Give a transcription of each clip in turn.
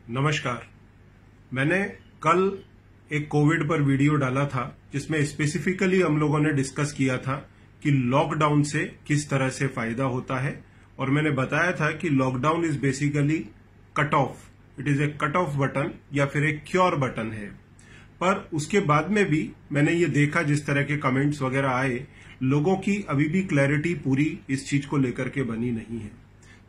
नमस्कार। मैंने कल एक कोविड पर वीडियो डाला था जिसमें स्पेसिफिकली हम लोगों ने डिस्कस किया था कि लॉकडाउन से किस तरह से फायदा होता है और मैंने बताया था कि lockdown is basically cut off, it is a cut off button या फिर एक क्योर बटन है। पर उसके बाद में भी मैंने ये देखा जिस तरह के कमेंट्स वगैरह आए, लोगों की अभी भी क्लैरिटी पूरी इस चीज को लेकर के बनी नहीं है।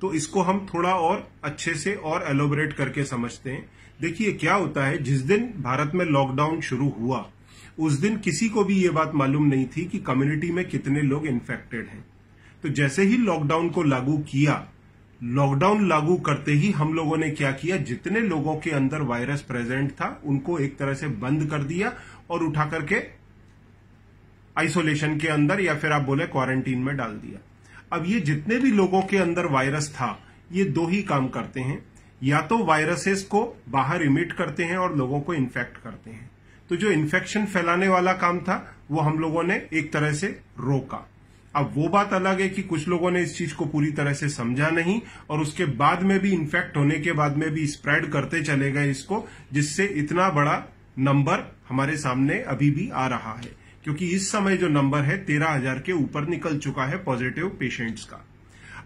तो इसको हम थोड़ा और अच्छे से और एलोबरेट करके समझते हैं। देखिए क्या होता है, जिस दिन भारत में लॉकडाउन शुरू हुआ उस दिन किसी को भी ये बात मालूम नहीं थी कि कम्युनिटी में कितने लोग इन्फेक्टेड हैं। तो जैसे ही लॉकडाउन को लागू किया, लॉकडाउन लागू करते ही हम लोगों ने क्या किया, जितने लोगों के अंदर वायरस प्रेजेंट था उनको एक तरह से बंद कर दिया और उठा करके आइसोलेशन के अंदर या फिर आप बोले क्वारंटीन में डाल दिया। अब ये जितने भी लोगों के अंदर वायरस था, ये दो ही काम करते हैं, या तो वायरसेस को बाहर इमिट करते हैं और लोगों को इन्फेक्ट करते हैं। तो जो इन्फेक्शन फैलाने वाला काम था वो हम लोगों ने एक तरह से रोका। अब वो बात अलग है कि कुछ लोगों ने इस चीज को पूरी तरह से समझा नहीं और उसके बाद में भी इन्फेक्ट होने के बाद में भी स्प्रेड करते चले गए इसको, जिससे इतना बड़ा नंबर हमारे सामने अभी भी आ रहा है। क्योंकि इस समय जो नंबर है 13,000 के ऊपर निकल चुका है पॉजिटिव पेशेंट्स का।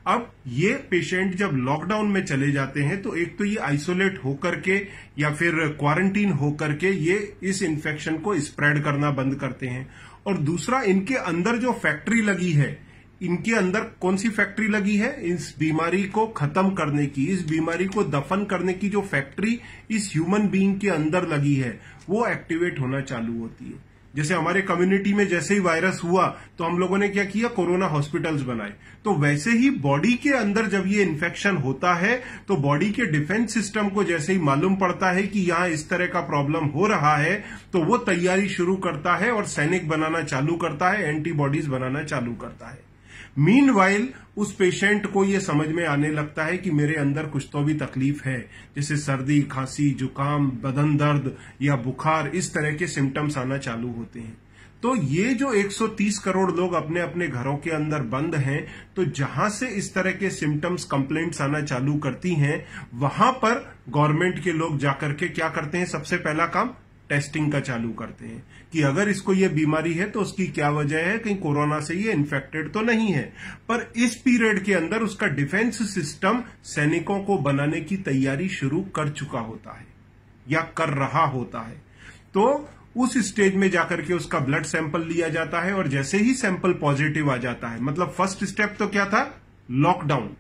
अब ये पेशेंट जब लॉकडाउन में चले जाते हैं तो एक तो ये आइसोलेट होकर के या फिर क्वारंटीन होकर के ये इस इन्फेक्शन को स्प्रेड करना बंद करते हैं। और दूसरा, इनके अंदर जो फैक्ट्री लगी है, इनके अंदर कौन सी फैक्ट्री लगी है, इस बीमारी को खत्म करने की, इस बीमारी को दफन करने की जो फैक्ट्री इस ह्यूमन बीइंग के अंदर लगी है वो एक्टिवेट होना चालू होती है। जैसे हमारे कम्युनिटी में जैसे ही वायरस हुआ तो हम लोगों ने क्या किया, कोरोना हॉस्पिटल्स बनाए। तो वैसे ही बॉडी के अंदर जब ये इन्फेक्शन होता है तो बॉडी के डिफेंस सिस्टम को जैसे ही मालूम पड़ता है कि यहां इस तरह का प्रॉब्लम हो रहा है तो वो तैयारी शुरू करता है और सैनिक बनाना चालू करता है, एंटीबॉडीज बनाना चालू करता है। मीनवाइल उस पेशेंट को ये समझ में आने लगता है कि मेरे अंदर कुछ तो भी तकलीफ है, जैसे सर्दी, खांसी, जुकाम, बदन दर्द या बुखार, इस तरह के सिम्टम्स आना चालू होते हैं। तो ये जो 130 करोड़ लोग अपने अपने घरों के अंदर बंद हैं, तो जहां से इस तरह के सिम्टम्स, कंप्लेंट्स आना चालू करती हैं, वहां पर गवर्नमेंट के लोग जाकर के क्या करते हैं, सबसे पहला काम टेस्टिंग का चालू करते हैं कि अगर इसको ये बीमारी है तो उसकी क्या वजह है, कहीं कोरोना से ये इन्फेक्टेड तो नहीं है। पर इस पीरियड के अंदर उसका डिफेंस सिस्टम सैनिकों को बनाने की तैयारी शुरू कर चुका होता है या कर रहा होता है। तो उस स्टेज में जाकर के उसका ब्लड सैंपल लिया जाता है और जैसे ही सैंपल पॉजिटिव आ जाता है, मतलब फर्स्ट स्टेप तो क्या था, लॉकडाउन।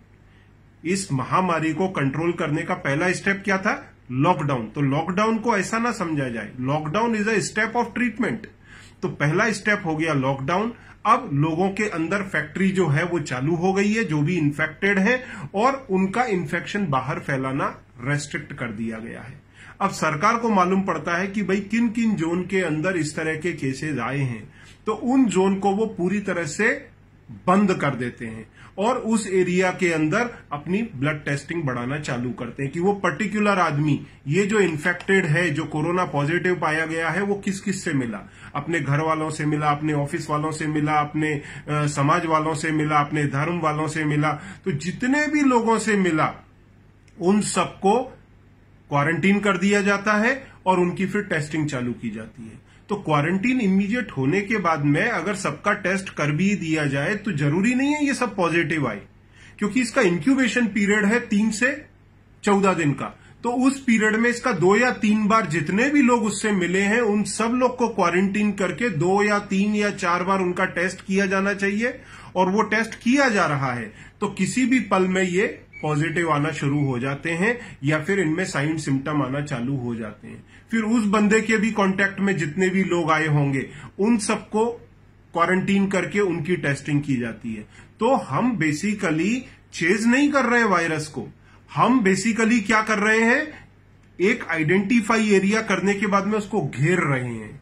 इस महामारी को कंट्रोल करने का पहला स्टेप क्या था, लॉकडाउन। तो लॉकडाउन को ऐसा ना समझा जाए, lockdown is a step of treatment. तो पहला स्टेप हो गया लॉकडाउन। अब लोगों के अंदर फैक्ट्री जो है वो चालू हो गई है, जो भी इन्फेक्टेड है, और उनका इन्फेक्शन बाहर फैलाना रेस्ट्रिक्ट कर दिया गया है। अब सरकार को मालूम पड़ता है कि भाई किन किन जोन के अंदर इस तरह के केसेस आए हैं, तो उन जोन को वो पूरी तरह से बंद कर देते हैं और उस एरिया के अंदर अपनी ब्लड टेस्टिंग बढ़ाना चालू करते हैं कि वो पर्टिकुलर आदमी, ये जो इन्फेक्टेड है, जो कोरोना पॉजिटिव पाया गया है, वो किस किस से मिला, अपने घर वालों से मिला, अपने ऑफिस वालों से मिला, अपने समाज वालों से मिला, अपने धर्म वालों से मिला। तो जितने भी लोगों से मिला उन सबको क्वारंटीन कर दिया जाता है और उनकी फिर टेस्टिंग चालू की जाती है। तो क्वारंटीन इमीडिएट होने के बाद में अगर सबका टेस्ट कर भी दिया जाए तो जरूरी नहीं है ये सब पॉजिटिव आए, क्योंकि इसका इंक्यूबेशन पीरियड है 3 से 14 दिन का। तो उस पीरियड में इसका 2 या 3 बार जितने भी लोग उससे मिले हैं उन सब लोग को क्वारंटीन करके 2 या 3 या 4 बार उनका टेस्ट किया जाना चाहिए। और वो टेस्ट किया जा रहा है तो किसी भी पल में ये पॉजिटिव आना शुरू हो जाते हैं या फिर इनमें साइन सिम्टम आना चालू हो जाते हैं। फिर उस बंदे के भी कांटेक्ट में जितने भी लोग आए होंगे उन सबको क्वारंटीन करके उनकी टेस्टिंग की जाती है। तो हम बेसिकली चेज नहीं कर रहे हैं वायरस को, हम बेसिकली क्या कर रहे हैं, एक आइडेंटिफाई एरिया करने के बाद में उसको घेर रहे हैं।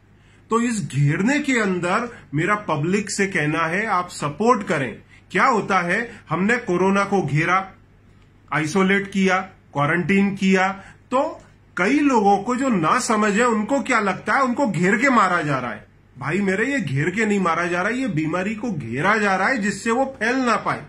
तो इस घेरने के अंदर मेरा पब्लिक से कहना है, आप सपोर्ट करें। क्या होता है, हमने कोरोना को घेरा, आइसोलेट किया, क्वारंटीन किया, तो कई लोगों को जो ना समझ है उनको क्या लगता है, उनको घेर के मारा जा रहा है। भाई मेरे, ये घेर के नहीं मारा जा रहा है, ये बीमारी को घेरा जा रहा है जिससे वो फैल ना पाए।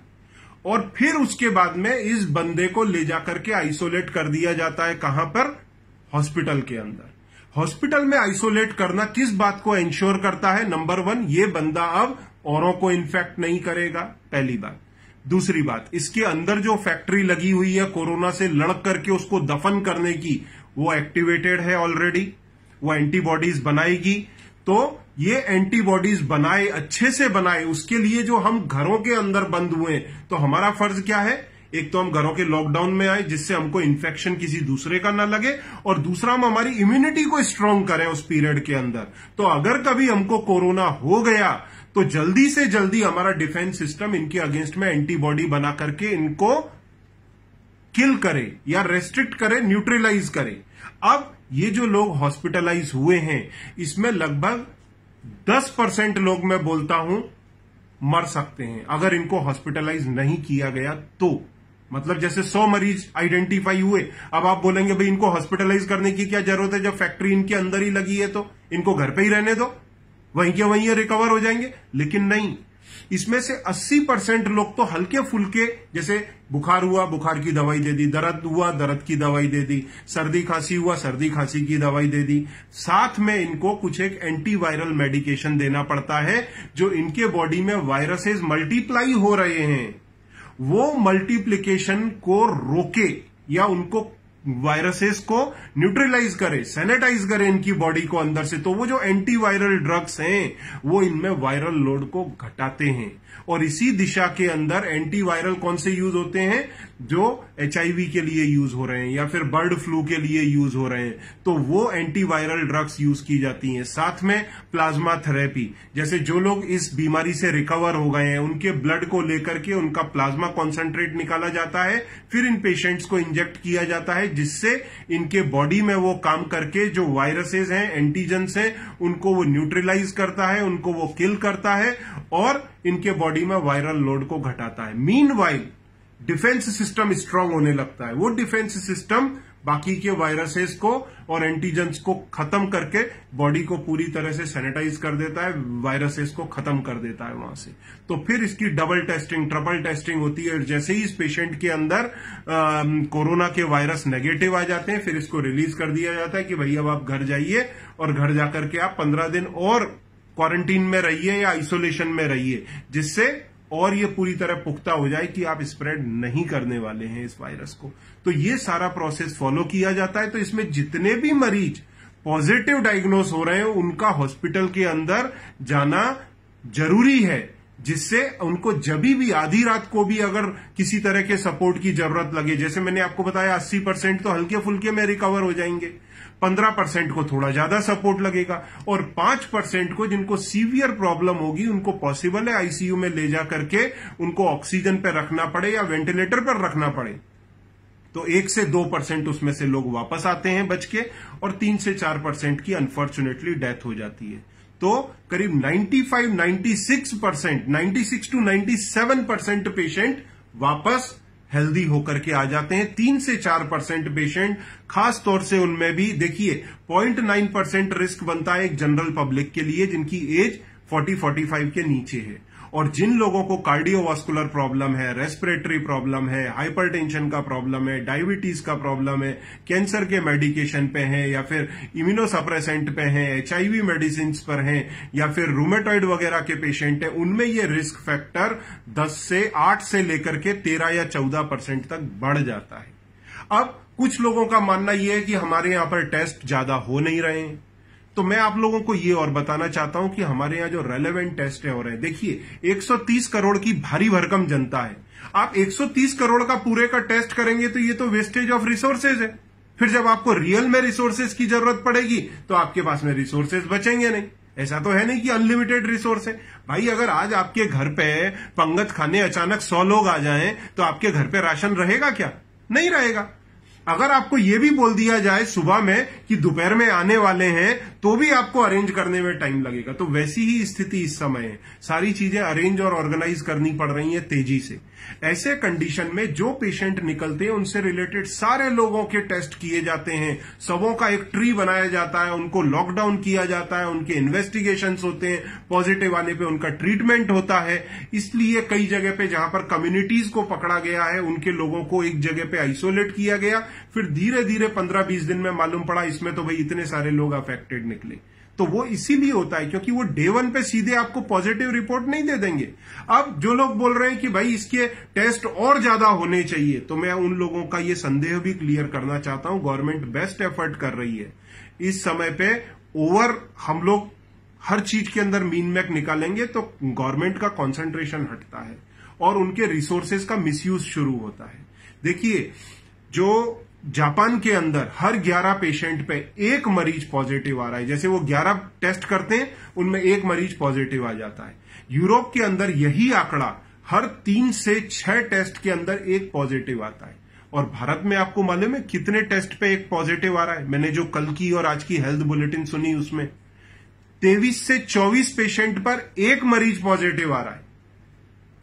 और फिर उसके बाद में इस बंदे को ले जाकर के आइसोलेट कर दिया जाता है। कहां पर? हॉस्पिटल के अंदर। हॉस्पिटल में आइसोलेट करना किस बात को इंश्योर करता है? नंबर 1, ये बंदा अब औरों को इन्फेक्ट नहीं करेगा, पहली बात। दूसरी बात, इसके अंदर जो फैक्ट्री लगी हुई है कोरोना से लड़ करके उसको दफन करने की, वो एक्टिवेटेड है ऑलरेडी, वो एंटीबॉडीज बनाएगी। तो ये एंटीबॉडीज बनाए, अच्छे से बनाए, उसके लिए जो हम घरों के अंदर बंद हुए, तो हमारा फर्ज क्या है? एक तो हम घरों के लॉकडाउन में आए जिससे हमको इन्फेक्शन किसी दूसरे का ना लगे, और दूसरा हम हमारी इम्यूनिटी को स्ट्रांग करें उस पीरियड के अंदर। तो अगर कभी हमको कोरोना हो गया तो जल्दी से जल्दी हमारा डिफेंस सिस्टम इनके अगेंस्ट में एंटीबॉडी बना करके इनको किल करे या रेस्ट्रिक्ट करे, न्यूट्रलाइज करे। अब ये जो लोग हॉस्पिटलाइज हुए हैं, इसमें लगभग 10% लोग, मैं बोलता हूं, मर सकते हैं अगर इनको हॉस्पिटलाइज नहीं किया गया तो। मतलब जैसे 100 मरीज आइडेंटिफाई हुए, अब आप बोलेंगे भाई इनको हॉस्पिटलाइज करने की क्या जरूरत है, जब फैक्ट्री इनके अंदर ही लगी है तो इनको घर पे ही रहने दो, वहीं के वहीं रिकवर हो जाएंगे। लेकिन नहीं, इसमें से 80% लोग तो हल्के फुल्के, जैसे बुखार हुआ, बुखार की दवाई दे दी, दर्द हुआ, दर्द की दवाई दे दी, सर्दी खांसी हुआ, सर्दी खांसी की दवाई दे दी, साथ में इनको कुछ एक एंटीवायरल मेडिकेशन देना पड़ता है, जो इनके बॉडी में वायरसेस मल्टीप्लाई हो रहे हैं वो मल्टीप्लिकेशन को रोके या उनको वायरसेस को न्यूट्रलाइज करे, सैनिटाइज करे इनकी बॉडी को अंदर से। तो वो जो एंटीवायरल ड्रग्स हैं वो इनमें वायरल लोड को घटाते हैं। और इसी दिशा के अंदर एंटीवायरल कौन से यूज होते हैं? जो HIV के लिए यूज हो रहे हैं या फिर बर्ड फ्लू के लिए यूज हो रहे हैं, तो वो एंटीवायरल ड्रग्स यूज की जाती हैं। साथ में प्लाज्मा थेरेपी, जैसे जो लोग इस बीमारी से रिकवर हो गए हैं उनके ब्लड को लेकर के उनका प्लाज्मा कॉन्सेंट्रेट निकाला जाता है, फिर इन पेशेंट्स को इंजेक्ट किया जाता है, जिससे इनके बॉडी में वो काम करके जो वायरसेस हैं, एंटीजेंस हैं, उनको वो न्यूट्रलाइज करता है, उनको वो किल करता है और इनके बॉडी में वायरल लोड को घटाता है। मीनवाइल डिफेंस सिस्टम स्ट्रांग होने लगता है। वो डिफेंस सिस्टम बाकी के वायरसेस को और एंटीजेंस को खत्म करके बॉडी को पूरी तरह से सैनिटाइज कर देता है, वायरसेस को खत्म कर देता है वहां से। तो फिर इसकी डबल टेस्टिंग, ट्रिपल टेस्टिंग होती है। जैसे ही इस पेशेंट के अंदर कोरोना के वायरस नेगेटिव आ जाते हैं, फिर इसको रिलीज कर दिया जाता है कि भाई अब आप घर जाइए और घर जाकर के आप 15 दिन और क्वारंटीन में रहिए या आइसोलेशन में रहिए, जिससे और ये पूरी तरह पुख्ता हो जाए कि आप स्प्रेड नहीं करने वाले हैं इस वायरस को। तो ये सारा प्रोसेस फॉलो किया जाता है। तो इसमें जितने भी मरीज पॉजिटिव डायग्नोस हो रहे हैं उनका हॉस्पिटल के अंदर जाना जरूरी है, जिससे उनको जब भी आधी रात को भी अगर किसी तरह के सपोर्ट की जरूरत लगे, जैसे मैंने आपको बताया 80% तो हल्के फुल्के में रिकवर हो जाएंगे, 15% को थोड़ा ज्यादा सपोर्ट लगेगा और 5% को जिनको सीवियर प्रॉब्लम होगी उनको पॉसिबल है आईसीयू में ले जा करके उनको ऑक्सीजन पर रखना पड़े या वेंटिलेटर पर रखना पड़े। तो 1 से 2% उसमें से लोग वापस आते हैं बच के, और 3 से 4% की अनफॉर्चुनेटली डेथ हो जाती है। तो करीब 96 to 97% पेशेंट वापस हेल्दी होकर के आ जाते हैं। 3 से 4% पेशेंट, खास तौर से उनमें भी देखिए 0.9% रिस्क बनता है एक जनरल पब्लिक के लिए जिनकी एज 40-45 के नीचे है। और जिन लोगों को कार्डियोवास्कुलर प्रॉब्लम है, रेस्पिरेटरी प्रॉब्लम है, हाइपरटेंशन का प्रॉब्लम है, डायबिटीज का प्रॉब्लम है, कैंसर के मेडिकेशन पे हैं या फिर इम्यूनोसप्रेसेंट पे हैं, HIV मेडिसिन पर हैं या फिर रूमेटॉइड वगैरह के पेशेंट हैं, उनमें ये रिस्क फैक्टर 8 से लेकर के 13 या 14% तक बढ़ जाता है। अब कुछ लोगों का मानना यह है कि हमारे यहां पर टेस्ट ज्यादा हो नहीं रहे हैं, तो मैं आप लोगों को ये और बताना चाहता हूं कि हमारे यहां जो रेलेवेंट टेस्ट है हो रहे हैं। देखिए 130 करोड़ की भारी भरकम जनता है, आप 130 करोड़ का पूरे का टेस्ट करेंगे तो ये तो वेस्टेज ऑफ रिसोर्सेज है। फिर जब आपको रियल में रिसोर्सेज की जरूरत पड़ेगी तो आपके पास में रिसोर्सेज बचेंगे नहीं। ऐसा तो है नहीं कि अनलिमिटेड रिसोर्स है भाई। अगर आज आपके घर पे पंगत खाने अचानक 100 लोग आ जाएं तो आपके घर पे राशन रहेगा क्या? नहीं रहेगा। अगर आपको ये भी बोल दिया जाए सुबह में कि दोपहर में आने वाले हैं, तो भी आपको अरेंज करने में टाइम लगेगा। तो वैसी ही स्थिति इस समय है, सारी चीजें अरेंज और ऑर्गेनाइज करनी पड़ रही हैं तेजी से। ऐसे कंडीशन में जो पेशेंट निकलते हैं उनसे रिलेटेड सारे लोगों के टेस्ट किए जाते हैं, सबों का एक ट्री बनाया जाता है, उनको लॉकडाउन किया जाता है, उनके इन्वेस्टिगेशंस होते हैं, पॉजिटिव आने पे उनका ट्रीटमेंट होता है। इसलिए कई जगह पे जहां पर कम्युनिटीज को पकड़ा गया है, उनके लोगों को एक जगह पे आइसोलेट किया गया, फिर धीरे धीरे 15-20 दिन में मालूम पड़ा इसमें तो भाई इतने सारे लोग अफेक्टेड निकले। तो वो इसीलिए होता है क्योंकि वो डे 1 पे सीधे आपको पॉजिटिव रिपोर्ट नहीं दे देंगे। अब जो लोग बोल रहे हैं कि भाई इसके टेस्ट और ज्यादा होने चाहिए, तो मैं उन लोगों का ये संदेह भी क्लियर करना चाहता हूं। गवर्नमेंट बेस्ट एफर्ट कर रही है इस समय पे। हम लोग हर चीज के अंदर मीन मैक निकालेंगे तो गवर्नमेंट का कॉन्सेंट्रेशन हटता है और उनके रिसोर्सेज का मिसयूज शुरू होता है। देखिए, जो जापान के अंदर हर 11 पेशेंट पे एक मरीज पॉजिटिव आ रहा है, जैसे वो 11 टेस्ट करते हैं उनमें एक मरीज पॉजिटिव आ जाता है। यूरोप के अंदर यही आंकड़ा हर 3 से 6 टेस्ट के अंदर एक पॉजिटिव आता है। और भारत में आपको मालूम है कितने टेस्ट पे एक पॉजिटिव आ रहा है? मैंने जो कल की और आज की हेल्थ बुलेटिन सुनी उसमें 23 से 24 पेशेंट पर एक मरीज पॉजिटिव आ रहा है।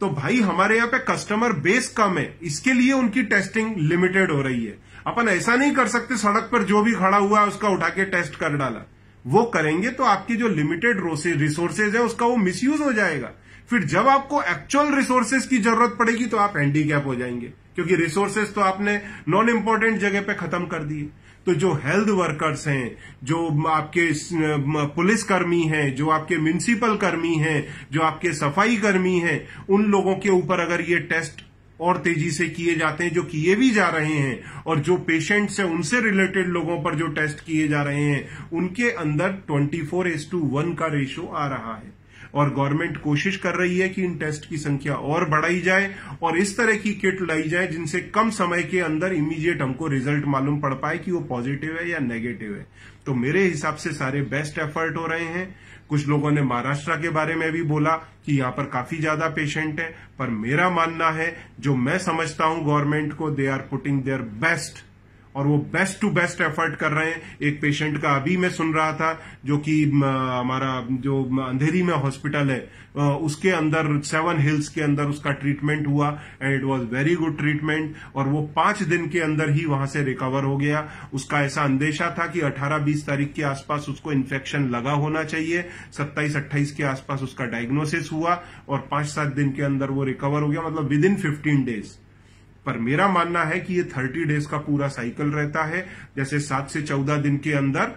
तो भाई हमारे यहाँ पे कस्टमर बेस कम है, इसके लिए उनकी टेस्टिंग लिमिटेड हो रही है। अपन ऐसा नहीं कर सकते सड़क पर जो भी खड़ा हुआ है उसका उठा के टेस्ट कर डाला। वो करेंगे तो आपके जो लिमिटेड रिसोर्सेज है उसका वो मिसयूज हो जाएगा। फिर जब आपको एक्चुअल रिसोर्सेज की जरूरत पड़ेगी तो आप हैंडीकैप हो जाएंगे, क्योंकि रिसोर्सेज तो आपने नॉन इंपॉर्टेंट जगह पे खत्म कर दिए। तो जो हेल्थ वर्कर्स हैं, जो आपके पुलिस कर्मी हैं, जो आपके म्युनिसिपल कर्मी हैं, जो आपके सफाई कर्मी हैं, उन लोगों के ऊपर अगर ये टेस्ट और तेजी से किए जाते हैं, जो किए भी जा रहे हैं, और जो पेशेंट्स हैं उनसे रिलेटेड लोगों पर जो टेस्ट किए जा रहे हैं, उनके अंदर 24:1 का रेशो आ रहा है। और गवर्नमेंट कोशिश कर रही है कि इन टेस्ट की संख्या और बढ़ाई जाए और इस तरह की किट लाई जाए जिनसे कम समय के अंदर इमीडिएट हमको रिजल्ट मालूम पड़ पाए कि वो पॉजिटिव है या नेगेटिव है। तो मेरे हिसाब से सारे बेस्ट एफर्ट हो रहे हैं। कुछ लोगों ने महाराष्ट्र के बारे में भी बोला कि यहां पर काफी ज्यादा पेशेंट है, पर मेरा मानना है, जो मैं समझता हूं गवर्नमेंट को, they are putting their best, और वो बेस्ट टू बेस्ट एफर्ट कर रहे हैं। एक पेशेंट का अभी मैं सुन रहा था जो कि हमारा जो अंधेरी में हॉस्पिटल है, उसके अंदर 7 हिल्स के अंदर उसका ट्रीटमेंट हुआ and it was very good treatment, और वो 5 दिन के अंदर ही वहां से रिकवर हो गया। उसका ऐसा अंदेशा था कि 18-20 तारीख के आसपास उसको इन्फेक्शन लगा होना चाहिए, 27-28 के आसपास उसका डायग्नोसिस हुआ और 5-7 दिन के अंदर वो रिकवर हो गया, मतलब विद इन 15 डेज। पर मेरा मानना है कि ये 30 डेज का पूरा साइकिल रहता है। जैसे 7 से 14 दिन के अंदर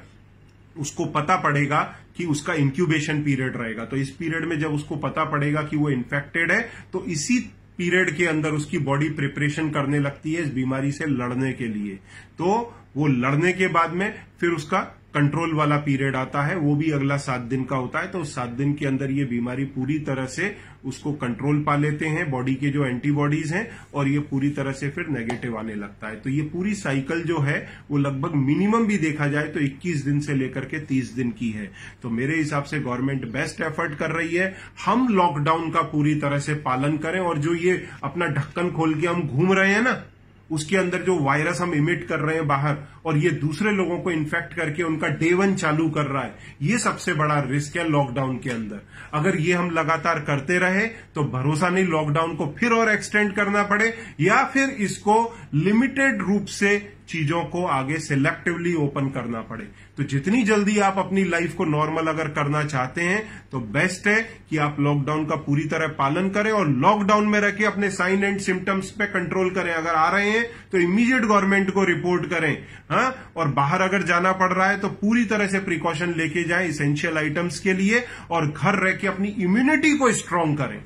उसको पता पड़ेगा कि उसका इंक्यूबेशन पीरियड रहेगा, तो इस पीरियड में जब उसको पता पड़ेगा कि वो इन्फेक्टेड है, तो इसी पीरियड के अंदर उसकी बॉडी प्रिपरेशन करने लगती है इस बीमारी से लड़ने के लिए। तो वो लड़ने के बाद में फिर उसका कंट्रोल वाला पीरियड आता है, वो भी अगला 7 दिन का होता है। तो 7 दिन के अंदर ये बीमारी पूरी तरह से उसको कंट्रोल पा लेते हैं बॉडी के जो एंटीबॉडीज हैं, और ये पूरी तरह से फिर नेगेटिव आने लगता है। तो ये पूरी साइकिल जो है वो लगभग मिनिमम भी देखा जाए तो 21 दिन से लेकर के 30 दिन की है। तो मेरे हिसाब से गवर्नमेंट बेस्ट एफर्ट कर रही है। हम लॉकडाउन का पूरी तरह से पालन करें, और जो ये अपना ढक्कन खोल के हम घूम रहे हैं ना, उसके अंदर जो वायरस हम इमिट कर रहे हैं बाहर, और ये दूसरे लोगों को इन्फेक्ट करके उनका डे 1 चालू कर रहा है, ये सबसे बड़ा रिस्क है लॉकडाउन के अंदर। अगर ये हम लगातार करते रहे तो भरोसा नहीं लॉकडाउन को फिर और एक्सटेंड करना पड़े, या फिर इसको लिमिटेड रूप से चीजों को आगे सिलेक्टिवली ओपन करना पड़े। तो जितनी जल्दी आप अपनी लाइफ को नॉर्मल अगर करना चाहते हैं तो बेस्ट है कि आप लॉकडाउन का पूरी तरह पालन करें, और लॉकडाउन में रह के अपने साइन एंड सिम्टम्स पे कंट्रोल करें। अगर आ रहे हैं तो इमीडिएट गवर्नमेंट को रिपोर्ट करें, हाँ, और बाहर अगर जाना पड़ रहा है तो पूरी तरह से प्रिकॉशन लेके जाएं इसेंशियल आइटम्स के लिए, और घर रह के अपनी इम्यूनिटी को स्ट्रांग करें।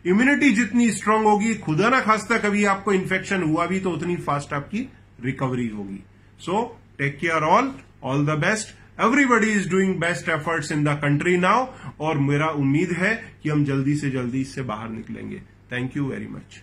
इम्यूनिटी जितनी स्ट्रांग होगी, खुदा ना खास्ता कभी आपको इन्फेक्शन हुआ भी तो उतनी फास्ट आपकी रिकवरी होगी। So take care all the best. Everybody is doing best efforts in the country now, और मेरा उम्मीद है कि हम जल्दी से जल्दी इससे बाहर निकलेंगे। Thank you very much.